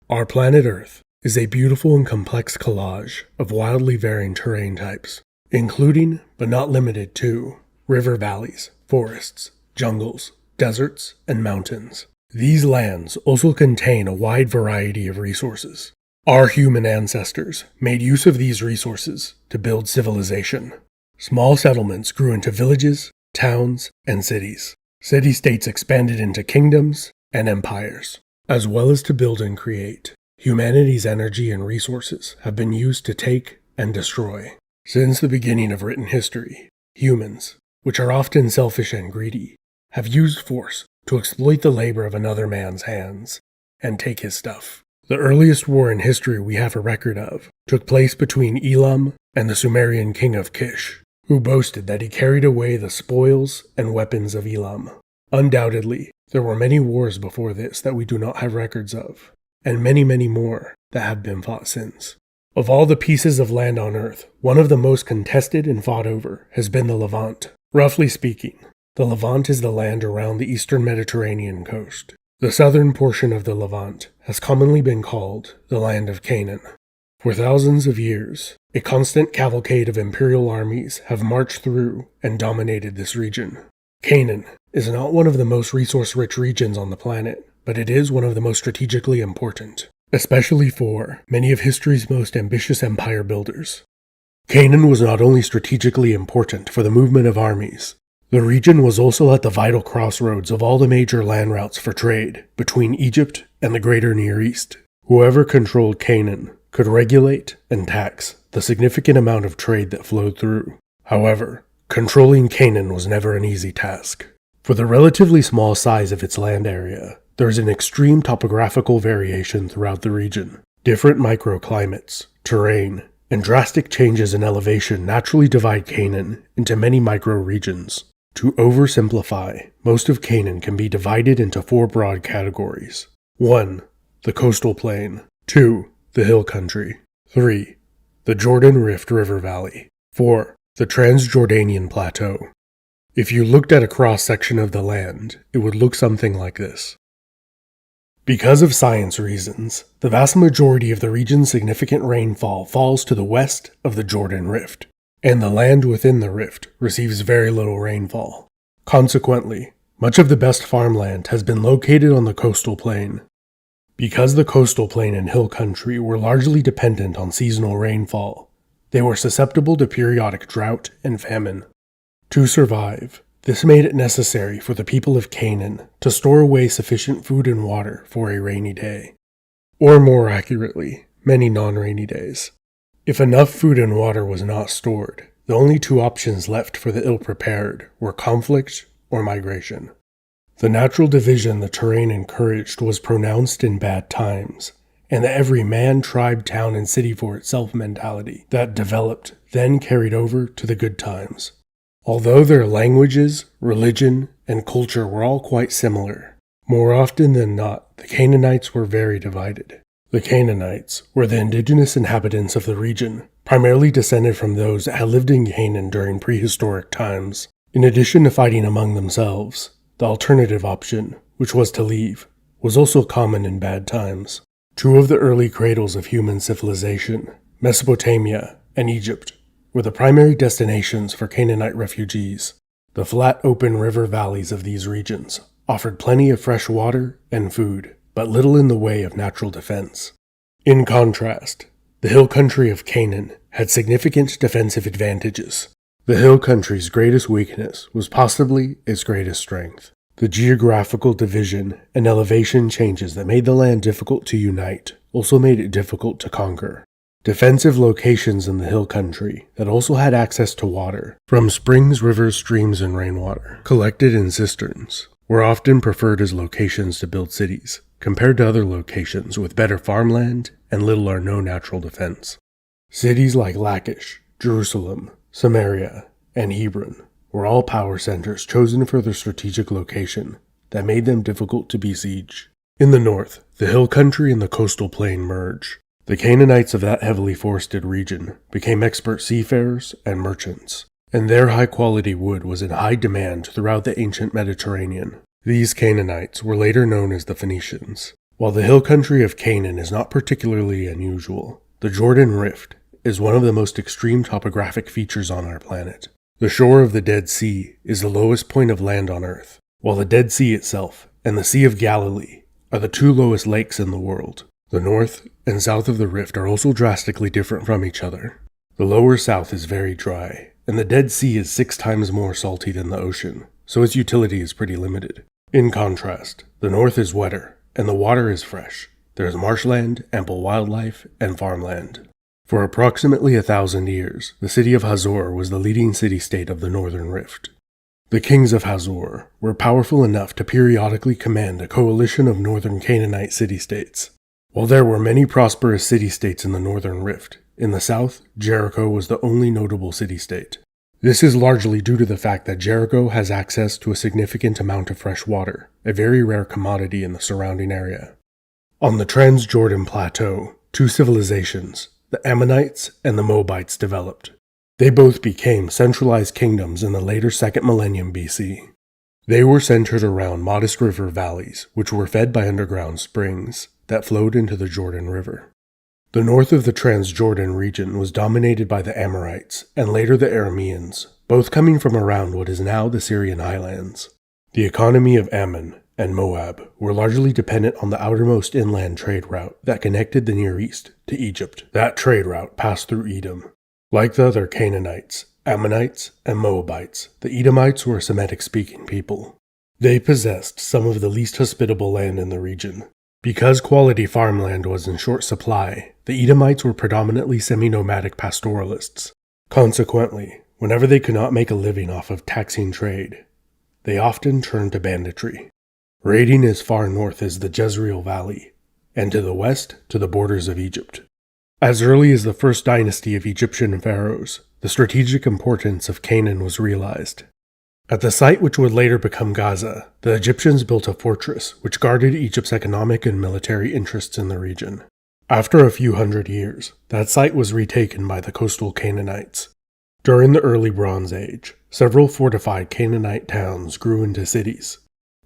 Our planet Earth is a beautiful and complex collage of wildly varying terrain types, including, but not limited to, river valleys, forests, jungles, deserts, and mountains. These lands also contain a wide variety of resources. Our human ancestors made use of these resources to build civilization. Small settlements grew into villages, towns, and cities. City-states expanded into kingdoms and empires. As well as to build and create, humanity's energy and resources have been used to take and destroy. Since the beginning of written history, humans, which are often selfish and greedy, have used force to exploit the labor of another man's hands and take his stuff. The earliest war in history we have a record of took place between Elam and the Sumerian king of Kish, who boasted that he carried away the spoils and weapons of Elam. Undoubtedly, there were many wars before this that we do not have records of, and many more that have been fought since. Of all the pieces of land on Earth, one of the most contested and fought over has been the Levant. Roughly speaking, the Levant is the land around the eastern Mediterranean coast. The southern portion of the Levant has commonly been called the land of Canaan. For thousands of years, a constant cavalcade of imperial armies have marched through and dominated this region. Canaan is not one of the most resource-rich regions on the planet, but it is one of the most strategically important, especially for many of history's most ambitious empire builders. Canaan was not only strategically important for the movement of armies, the region was also at the vital crossroads of all the major land routes for trade between Egypt and the greater Near East. Whoever controlled Canaan could regulate and tax the significant amount of trade that flowed through. However, controlling Canaan was never an easy task. For the relatively small size of its land area, there is an extreme topographical variation throughout the region. Different microclimates, terrain, and drastic changes in elevation naturally divide Canaan into many micro-regions. To oversimplify, most of Canaan can be divided into 4 broad categories. 1. The coastal plain. 2. The hill country. 3. The Jordan Rift River Valley. 4. The Transjordanian Plateau. If you looked at a cross-section of the land, it would look something like this. Because of science reasons, the vast majority of the region's significant rainfall falls to the west of the Jordan Rift, and the land within the rift receives very little rainfall. Consequently, much of the best farmland has been located on the coastal plain. Because the coastal plain and hill country were largely dependent on seasonal rainfall, they were susceptible to periodic drought and famine. To survive, this made it necessary for the people of Canaan to store away sufficient food and water for a rainy day. Or more accurately, many non-rainy days. If enough food and water was not stored, the only 2 options left for the ill-prepared were conflict or migration. The natural division the terrain encouraged was pronounced in bad times, and the every man, tribe, town, and city for itself mentality that developed then carried over to the good times. Although their languages, religion, and culture were all quite similar, more often than not, the Canaanites were very divided. The Canaanites were the indigenous inhabitants of the region, primarily descended from those that had lived in Canaan during prehistoric times. In addition to fighting among themselves, the alternative option, which was to leave, was also common in bad times. 2 of the early cradles of human civilization, Mesopotamia and Egypt, were the primary destinations for Canaanite refugees. The flat open river valleys of these regions offered plenty of fresh water and food, but little in the way of natural defense. In contrast, the hill country of Canaan had significant defensive advantages. The hill country's greatest weakness was possibly its greatest strength. The geographical division and elevation changes that made the land difficult to unite also made it difficult to conquer. Defensive locations in the hill country that also had access to water, from springs, rivers, streams, and rainwater, collected in cisterns, were often preferred as locations to build cities, compared to other locations with better farmland and little or no natural defense. Cities like Lachish, Jerusalem, Samaria, and Hebron were all power centers chosen for their strategic location that made them difficult to besiege. In the north, the hill country and the coastal plain merge. The Canaanites of that heavily forested region became expert seafarers and merchants, and their high-quality wood was in high demand throughout the ancient Mediterranean. These Canaanites were later known as the Phoenicians. While the hill country of Canaan is not particularly unusual, the Jordan Rift is one of the most extreme topographic features on our planet. The shore of the Dead Sea is the lowest point of land on Earth, while the Dead Sea itself and the Sea of Galilee are the two lowest lakes in the world. The north and south of the rift are also drastically different from each other. The lower south is very dry, and the Dead Sea is 6 times more salty than the ocean, so its utility is pretty limited. In contrast, the north is wetter, and the water is fresh. There is marshland, ample wildlife, and farmland. For approximately 1,000 years, the city of Hazor was the leading city-state of the Northern Rift. The kings of Hazor were powerful enough to periodically command a coalition of northern Canaanite city-states. While there were many prosperous city-states in the Northern Rift, in the south, Jericho was the only notable city-state. This is largely due to the fact that Jericho has access to a significant amount of fresh water, a very rare commodity in the surrounding area. On the Transjordan Plateau, 2 civilizations, the Ammonites and the Moabites, developed. They both became centralized kingdoms in the later 2nd millennium BC. They were centered around modest river valleys, which were fed by underground springs that flowed into the Jordan River. The north of the Transjordan region was dominated by the Amorites and later the Arameans, both coming from around what is now the Syrian highlands. The economy of Ammon and Moab were largely dependent on the outermost inland trade route that connected the Near East to Egypt. That trade route passed through Edom. Like the other Canaanites, Ammonites, and Moabites, the Edomites were a Semitic-speaking people. They possessed some of the least hospitable land in the region. Because quality farmland was in short supply, the Edomites were predominantly semi-nomadic pastoralists. Consequently, whenever they could not make a living off of taxing trade, they often turned to banditry, raiding as far north as the Jezreel Valley, and to the west to the borders of Egypt. As early as the first dynasty of Egyptian pharaohs, the strategic importance of Canaan was realized. At the site which would later become Gaza, the Egyptians built a fortress which guarded Egypt's economic and military interests in the region. After a few hundred years, that site was retaken by the coastal Canaanites. During the early Bronze Age, several fortified Canaanite towns grew into cities.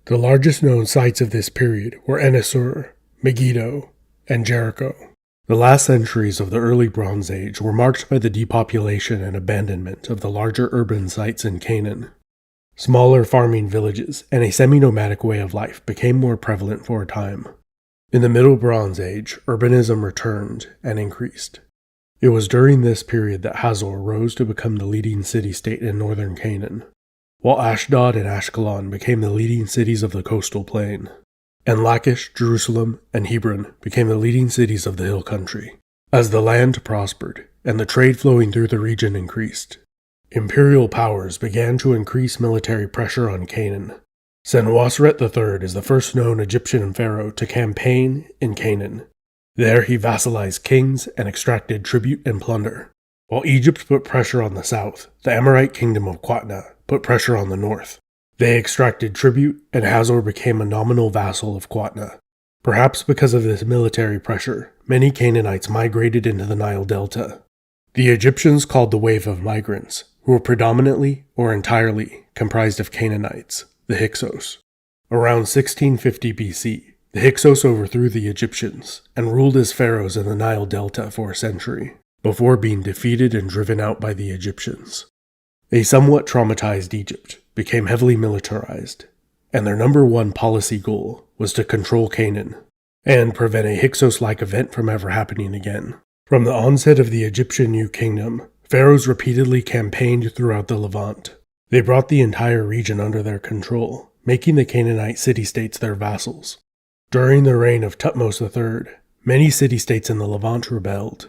The largest known sites of this period were Ennesur, Megiddo, and Jericho. The last centuries of the early Bronze Age were marked by the depopulation and abandonment of the larger urban sites in Canaan. Smaller farming villages and a semi-nomadic way of life became more prevalent for a time. In the Middle Bronze Age, urbanism returned and increased. It was during this period that Hazor rose to become the leading city-state in northern Canaan, while Ashdod and Ashkelon became the leading cities of the coastal plain, and Lachish, Jerusalem, and Hebron became the leading cities of the hill country. As the land prospered and the trade flowing through the region increased, imperial powers began to increase military pressure on Canaan. Senwosret III is the first known Egyptian pharaoh to campaign in Canaan. There he vassalized kings and extracted tribute and plunder. While Egypt put pressure on the south, the Amorite kingdom of Qatna put pressure on the north. They extracted tribute, and Hazor became a nominal vassal of Qatna. Perhaps because of this military pressure, many Canaanites migrated into the Nile Delta. The Egyptians called the wave of migrants, who were predominantly or entirely comprised of Canaanites, the Hyksos. Around 1650 BC, the Hyksos overthrew the Egyptians and ruled as pharaohs in the Nile Delta for a century, before being defeated and driven out by the Egyptians. A somewhat traumatized Egypt became heavily militarized, and their number one policy goal was to control Canaan and prevent a Hyksos-like event from ever happening again. From the onset of the Egyptian New Kingdom, pharaohs repeatedly campaigned throughout the Levant. They brought the entire region under their control, making the Canaanite city-states their vassals. During the reign of Thutmose III, many city-states in the Levant rebelled,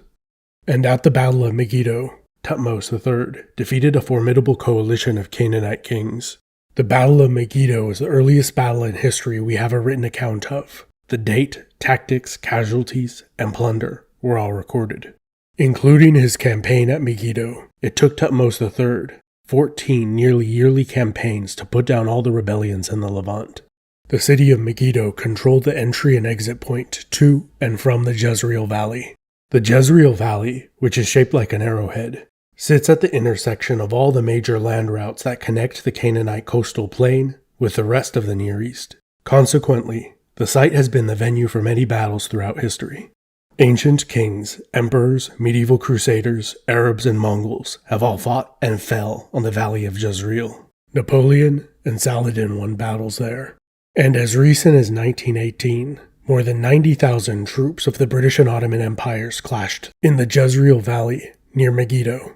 and at the Battle of Megiddo, Thutmose III defeated a formidable coalition of Canaanite kings. The Battle of Megiddo is the earliest battle in history we have a written account of. The date, tactics, casualties, and plunder were all recorded. Including his campaign at Megiddo, it took Thutmose III 14 nearly yearly campaigns to put down all the rebellions in the Levant. The city of Megiddo controlled the entry and exit point to and from the Jezreel Valley. The Jezreel Valley, which is shaped like an arrowhead, sits at the intersection of all the major land routes that connect the Canaanite coastal plain with the rest of the Near East. Consequently, The site has been the venue for many battles throughout history. Ancient kings, emperors, medieval crusaders, Arabs, and Mongols have all fought and fell on the Valley of Jezreel. Napoleon and Saladin won battles there. And as recent as 1918, more than 90,000 troops of the British and Ottoman empires clashed in the Jezreel Valley near Megiddo.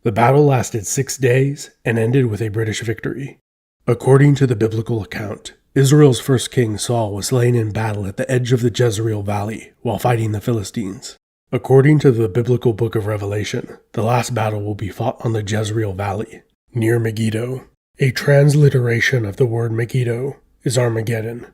The battle lasted 6 days and ended with a British victory. According to the biblical account, Israel's first king Saul was slain in battle at the edge of the Jezreel Valley while fighting the Philistines. According to the biblical book of Revelation, the last battle will be fought on the Jezreel Valley, near Megiddo. A transliteration of the word Megiddo is Armageddon.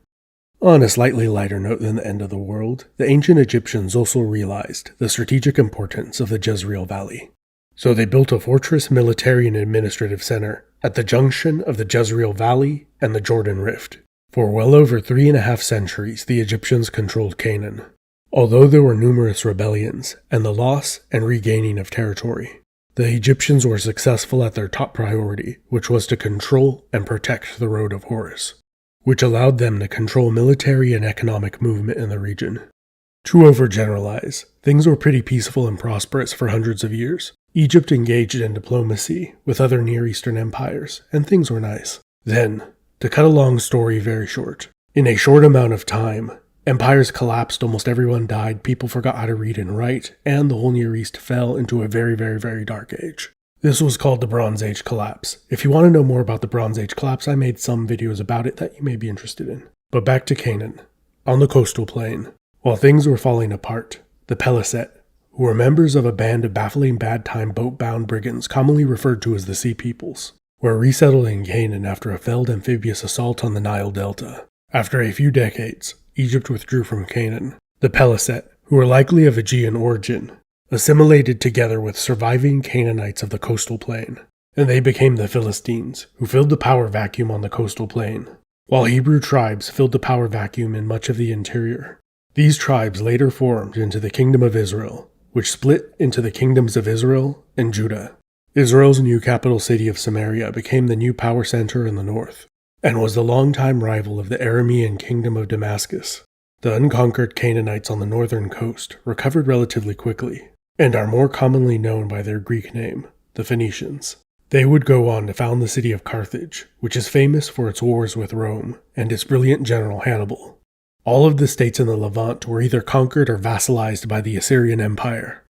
On a slightly lighter note than the end of the world, the ancient Egyptians also realized the strategic importance of the Jezreel Valley. So they built a fortress, military, and administrative center at the junction of the Jezreel Valley and the Jordan Rift. For well over 3.5 centuries, the Egyptians controlled Canaan. Although there were numerous rebellions and the loss and regaining of territory, the Egyptians were successful at their top priority, which was to control and protect the Road of Horus, which allowed them to control military and economic movement in the region. To overgeneralize, things were pretty peaceful and prosperous for hundreds of years. Egypt engaged in diplomacy with other Near Eastern empires, and things were nice. Then, to cut a long story very short, in a short amount of time, empires collapsed, almost everyone died, people forgot how to read and write, and the whole Near East fell into a very, very, very dark age. This was called the Bronze Age collapse. If you want to know more about the Bronze Age collapse, I made some videos about it that you may be interested in. But back to Canaan. On the coastal plain, while things were falling apart, the Peliset, who were members of a band of baffling bad-time boat-bound brigands commonly referred to as the Sea Peoples, were resettled in Canaan after a failed amphibious assault on the Nile Delta. After a few decades, Egypt withdrew from Canaan. The Peliset, who were likely of Aegean origin, assimilated together with surviving Canaanites of the coastal plain, and they became the Philistines, who filled the power vacuum on the coastal plain, while Hebrew tribes filled the power vacuum in much of the interior. These tribes later formed into the Kingdom of Israel, which split into the kingdoms of Israel and Judah. Israel's new capital city of Samaria became the new power center in the north, and was the longtime rival of the Aramean kingdom of Damascus. The unconquered Canaanites on the northern coast recovered relatively quickly, and are more commonly known by their Greek name, the Phoenicians. They would go on to found the city of Carthage, which is famous for its wars with Rome and its brilliant general Hannibal. All of the states in the Levant were either conquered or vassalized by the Assyrian Empire.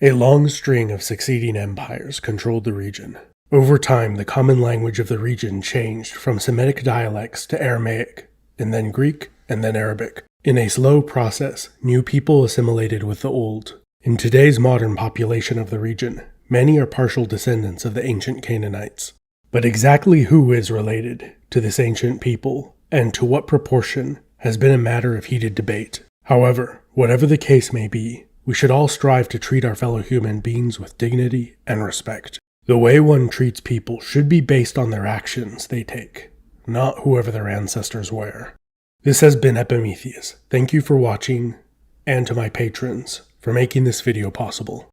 A long string of succeeding empires controlled the region. Over time, the common language of the region changed from Semitic dialects to Aramaic, and then Greek, and then Arabic. In a slow process, new people assimilated with the old. In today's modern population of the region, many are partial descendants of the ancient Canaanites. But exactly who is related to this ancient people, and to what proportion, has been a matter of heated debate. However, whatever the case may be, we should all strive to treat our fellow human beings with dignity and respect. The way one treats people should be based on their actions they take, not whoever their ancestors were. This has been Epimetheus. Thank you for watching, and to my patrons for making this video possible.